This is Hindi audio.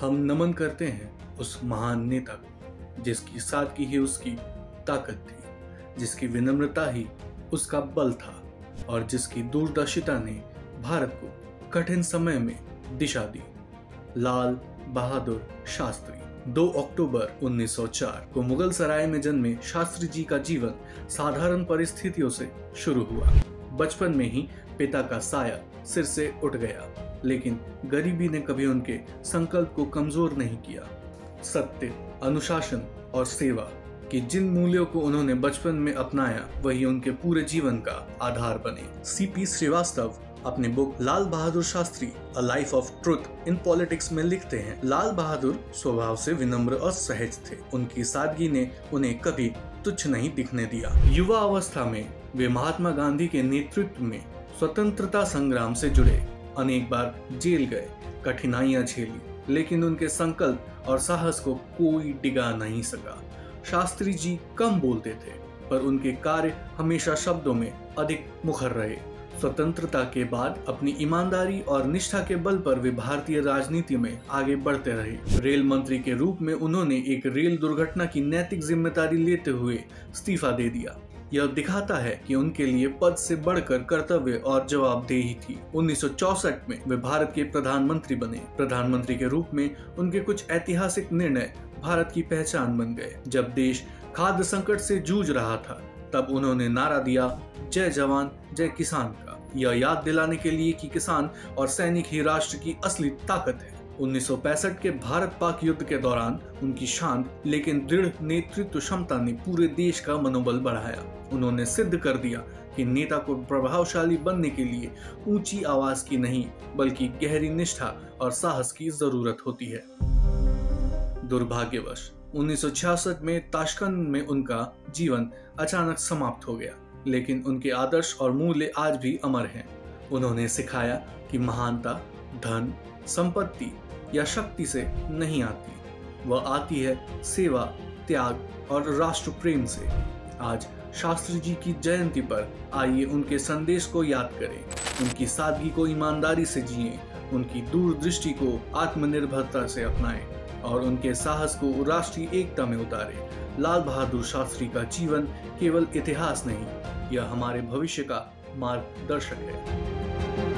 हम नमन करते हैं उस महान नेता को जिसकी सादगी ही उसकी ताकत थी, जिसकी विनम्रता ही उसका बल था और जिसकी दूरदर्शिता ने भारत को कठिन समय में दिशा दी। लाल बहादुर शास्त्री 2 अक्टूबर 1904 को मुगल सराय में जन्मे शास्त्री जी का जीवन साधारण परिस्थितियों से शुरू हुआ। बचपन में ही पिता का साया सिर से उठ गया, लेकिन गरीबी ने कभी उनके संकल्प को कमजोर नहीं किया। सत्य, अनुशासन और सेवा कि जिन मूल्यों को उन्होंने बचपन में अपनाया वही उनके पूरे जीवन का आधार बने। सीपी श्रीवास्तव अपने book Lal Bahadur Shastri a life of truth in politics में लिखते हैं, लाल बहादुर स्वभाव से विनम्र और सहज थे। उनकी सादगी ने उन्हें कभी तुच्छ नहीं दिखने दिया। युवा अवस्था में वे महात्मा गांधी के नेतृत्व में स्वतंत्रता संग्राम से जुड़े, अनेक बार जेल गए, कठिनाइयां झेली, लेकिन उनके संकल्प और साहस को कोई डिगा नहीं सका। शास्त्री जी कम बोलते थे, पर उनके कार्य हमेशा शब्दों में अधिक मुखर रहे। स्वतंत्रता के बाद अपनी ईमानदारी और निष्ठा के बल पर वे भारतीय राजनीति में आगे बढ़ते रहे। रेल मंत्री के रूप में उन्होंने एक रेल दुर्घटना की नैतिक जिम्मेदारी लेते हुए इस्तीफा दे दिया। यह दिखाता है कि उनके लिए पद से बढ़कर कर्तव्य और जवाबदेही थी। 1964 में वे भारत के प्रधानमंत्री बने। प्रधानमंत्री के रूप में उनके कुछ ऐतिहासिक निर्णय भारत की पहचान बन गए। जब देश खाद्य संकट से जूझ रहा था, तब उन्होंने नारा दिया, जय जवान जय किसान का, यह याद दिलाने के लिए कि किसान और सैनिक ही राष्ट्र की असली ताकत है। 1965 के भारत पाक युद्ध के दौरान उनकी शांत लेकिन दृढ़ नेतृत्व क्षमता ने पूरे देश का मनोबल बढ़ाया। उन्होंने सिद्ध कर दिया कि नेता को प्रभावशाली बनने के लिए ऊंची आवाज की नहीं, बल्कि गहरी निष्ठा और साहस की जरूरत होती है। दुर्भाग्यवश 1966 में ताशकंद में उनका जीवन अचानक समाप्त हो गया, लेकिन उनके आदर्श और मूल्य आज भी अमर हैं। उन्होंने सिखाया कि महानता धन, संपत्ति या शक्ति से नहीं आती, वह आती है सेवा, त्याग और राष्ट्र प्रेम से। आज शास्त्री जी की जयंती पर आइए उनके संदेश को याद करें, उनकी सादगी को ईमानदारी से जिएं, उनकी दूरदृष्टि को आत्मनिर्भरता से अपनाएं और उनके साहस को राष्ट्रीय एकता में उतारें। लाल बहादुर शास्त्री का जीवन केवल इतिहास नहीं, यह हमारे भविष्य का मार्गदर्शक है।